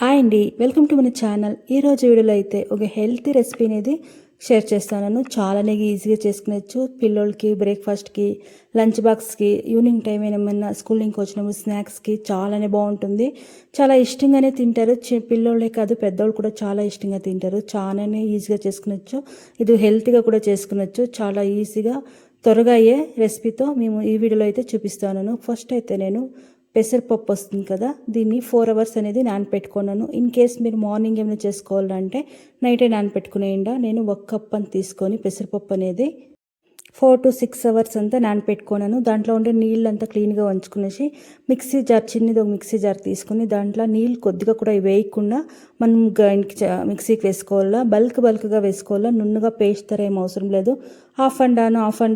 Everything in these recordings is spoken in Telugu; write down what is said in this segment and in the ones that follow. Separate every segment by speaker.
Speaker 1: హాయ్ అండి, వెల్కమ్ టు మన ఛానల్. ఈరోజు వీడియోలో అయితే ఒక హెల్తీ రెసిపీ అనేది షేర్ చేస్తాను. చాలానే ఈజీగా చేసుకునేచ్చు. పిల్లలకి బ్రేక్ఫాస్ట్కి, లంచ్ బాక్స్కి, ఈవినింగ్ టైం ఏమైనా స్కూల్ నుంచి వచ్చినప్పుడు స్నాక్స్కి చాలానే బాగుంటుంది. చాలా ఇష్టంగానే తింటారు. పిల్లోళ్ళే కాదు, పెద్దవాళ్ళు కూడా చాలా ఇష్టంగా తింటారు. చాలానే ఈజీగా చేసుకునేచ్చు. ఇది హెల్తీగా కూడా చేసుకునేచ్చు. చాలా ఈజీగా త్వరగా అయ్యే రెసిపీతో మేము ఈ వీడియోలో అయితే చూపిస్తాను. ఫస్ట్ అయితే నేను పెసరపప్పు వస్తుంది కదా, దీన్ని 4 hours అనేది నానపెట్టుకున్నాను. ఇన్ కేస్ మీరు మార్నింగ్ ఏమైనా చేసుకోవాలంటే నైటే నానపెట్టుకునేయండి. నేను 1 cup అని తీసుకొని పెసరపప్పు అనేది 4 to 6 hours అంతా నానపెట్టుకున్నాను. దాంట్లో ఉండే నీళ్ళంతా క్లీన్గా వంచుకునేసి మిక్సీ జార్, చిన్నది ఒక మిక్సీ జార్ తీసుకొని దాంట్లో నీళ్ళు కొద్దిగా కూడా వేయకుండా మనం మిక్సీకి వేసుకోవాలా. బల్క్గా వేసుకోవాలా. నున్నగా పేస్ట్ తర ఏం అవసరం లేదు. హాఫ్ అండ్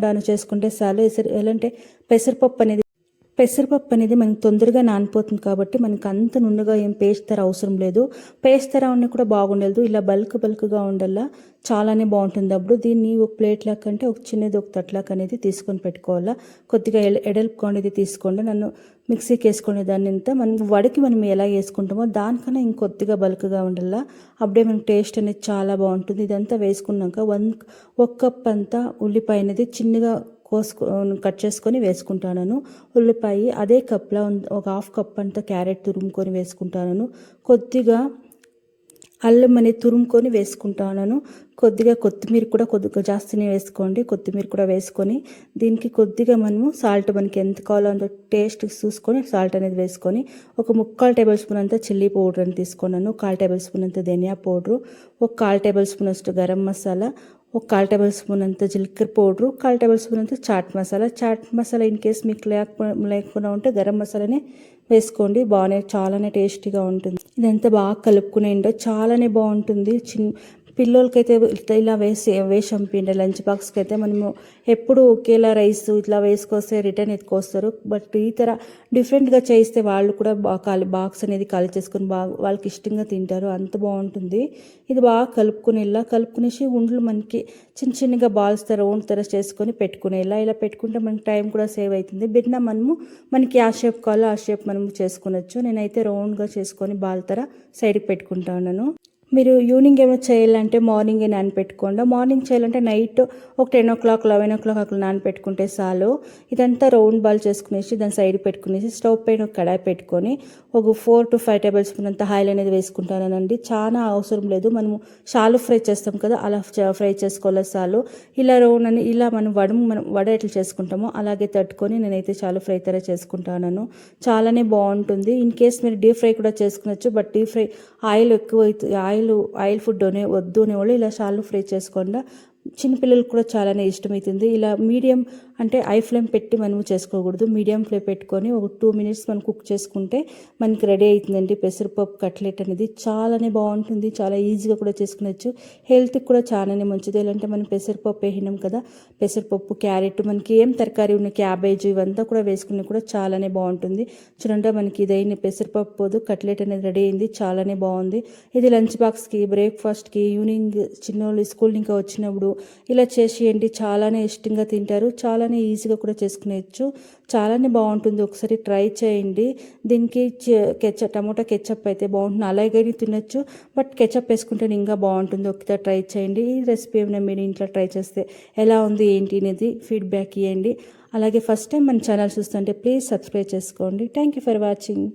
Speaker 1: డౌన్ చేసుకుంటే చాలు. ఎలా అంటే పెసరపప్పు అనేది మనకి తొందరగా నానిపోతుంది కాబట్టి మనకి అంత నున్నగా ఏం పేస్ట్ తర అవసరం లేదు. పేస్ట్ తర ఉన్నా కూడా బాగుండదు. ఇలా బల్క్గా ఉండాలా, చాలానే బాగుంటుంది. అప్పుడు దీన్ని ఒక ప్లేట్ లాక్ అంటే ఒక చిన్నది ఒక తట్లాక్ అనేది తీసుకొని పెట్టుకోవాలా. కొద్దిగా ఎడల్పుగా అనేది తీసుకోండి. నన్ను మిక్సీకి వేసుకునే దాన్ని అంతా మనం ఎలా వేసుకుంటామో దానికన్నా ఇంకొద్దిగా బల్క్గా ఉండాలా. అప్పుడే మనకి టేస్ట్ అనేది చాలా బాగుంటుంది. ఇదంతా వేసుకున్నాక 1 cup అంతా ఉల్లిపాయ అనేది చిన్నగా కట్ చేసుకొని వేసుకుంటాను. ఉల్లిపాయ అదే కప్లో ఒక 1/2 cup అంతా క్యారెట్ తురుముకొని వేసుకుంటాను. కొద్దిగా అల్లం అనేది తురుముకొని వేసుకుంటాను. కొద్దిగా కొత్తిమీర కూడా కొద్దిగా జాస్తినే వేసుకోండి. కొత్తిమీర కూడా వేసుకొని దీనికి కొద్దిగా మనము సాల్ట్ మనకి ఎంత కావాలో అంత టేస్ట్ చూసుకొని సాల్ట్ అనేది వేసుకొని ఒక 3/4 tablespoon అంతా చిల్లీ పౌడర్ అని తీసుకున్నాను. 1/4 tablespoon అంతా ధనియా పౌడరు, ఒక 1/4 tablespoon అಷ್ಟು గరం మసాలా, ఒక 1/4 tablespoon అంత జీలకర్ర పౌడరు, 1/4 tablespoon అంత చాట్ మసాలా ఇన్ కేస్ మీకు లేకపోయినా ఉంటే గరం మసాలానే వేసుకోండి. చాలానే టేస్టీగా ఉంటుంది. ఇదంతా బాగా కలుపుకునేయండి. చాలానే బాగుంటుంది. పిల్లలకైతే ఇలా వేసి పంపించండి. లంచ్ బాక్స్కి అయితే మనము ఎప్పుడు ఒకేలా రైస్ ఇట్లా వేసుకొస్తే రిటర్న్ ఎత్తుకొస్తారు. బట్ ఈ తర డిఫరెంట్గా చేయిస్తే వాళ్ళు కూడా బాక్స్ అనేది ఖాళీ చేసుకొని వాళ్ళకి ఇష్టంగా తింటారు. అంత బాగుంటుంది. ఇది బాగా కలుపుకునేసి ఉండ్లు మనకి చిన్నగా బాల్స్ రౌండ్ చేసుకొని పెట్టుకునేలా. ఇలా పెట్టుకుంటే మనకి టైం కూడా సేవ్ అవుతుంది. బిన్న మనకి ఆ షేప్ కావాలో ఆ షేప్ మనం చేసుకునొచ్చు. నేనైతే రౌండ్గా చేసుకొని బాల్ సైడ్కి పెట్టుకుంటాను. మీరు ఈవినింగ్ ఏమైనా చేయాలంటే మార్నింగే నానపెట్టుకోండి. మార్నింగ్ చేయాలంటే నైట్ ఒక 10 o'clock 11 o'clock అట్లా నానపెట్టుకుంటే చాలు. ఇదంతా రౌండ్ బాల్ చేసుకునేసి దాని సైడ్ పెట్టుకునేసి స్టవ్ పైన ఒక కడాయి పెట్టుకొని ఒక 4 to 5 tablespoon అంత ఆయిల్ అనేది వేసుకుంటానండి. చాలా అవసరం లేదు. మనము షాలు ఫ్రై చేస్తాం కదా, అలా ఫ్రై చేసుకోవాలి చాలు. ఇలా రౌండ్ అని ఇలా మనం వడ ఎట్లా చేసుకుంటామో అలాగే తట్టుకొని నేనైతే చాలు ఫ్రై చేసుకుంటాను. చాలానే బాగుంటుంది. ఇన్ కేస్ మీరు డీప్ ఫ్రై కూడా చేసుకునొచ్చు. బట్ డీప్ ఫ్రై ఆయిల్ ఎక్కువ ఆయిల్ ఫుడ్ వద్దు అనేవాళ్ళు ఇలా షాలు ఫ్రై చేసుకోండి. చిన్నపిల్లలకు కూడా చాలానే ఇష్టమవుతుంది. ఇలా మీడియం అంటే హై ఫ్లేమ్ పెట్టి మనము చేసుకోకూడదు. మీడియం ఫ్లేమ్ పెట్టుకొని ఒక 2 minutes మనం కుక్ చేసుకుంటే మనకి రెడీ అవుతుందండి పెసరపప్పు కట్లెట్ అనేది. చాలానే బాగుంటుంది. చాలా ఈజీగా కూడా చేసుకునొచ్చు. హెల్త్కి కూడా చాలానే మంచిది. ఎలాంటే మనం పెసరపప్పు వేసినాం కదా, పెసరపప్పు క్యారెట్ మనకి ఏం తరకారీ ఉన్న క్యాబేజ్ ఇవంతా కూడా వేసుకుని కూడా చాలానే బాగుంటుంది. చూడండి మనకి ఇదైన పెసరపప్పు కట్లెట్ అనేది రెడీ అయింది. చాలానే బాగుంది. ఇది లంచ్ బాక్స్కి, బ్రేక్ఫాస్ట్కి, ఈవినింగ్ చిన్నోళ్ళు స్కూల్ ఇంకా వచ్చినప్పుడు ఇలా చేసేయండి. చాలానే ఇష్టంగా తింటారు. చాలానే ఈజీగా కూడా చేసుకునేచ్చు. చాలానే బాగుంటుంది. ఒకసారి ట్రై చేయండి. దీనికి టమోటా కెచప్ అయితే బాగుంటుంది. అలాగే తినొచ్చు. బట్ కెచప్ వేసుకుంటే ఇంకా బాగుంటుంది. ఒకసారి ట్రై చేయండి. ఈ రెసిపీ ఏమైనా మీరు ఇంట్లో ట్రై చేస్తే ఎలా ఉంది ఏంటి అనేది ఫీడ్బ్యాక్ ఇవ్వండి. అలాగే ఫస్ట్ టైం మన ఛానల్ చూస్తుంటే ప్లీజ్ సబ్స్క్రైబ్ చేసుకోండి. Thank you for watching.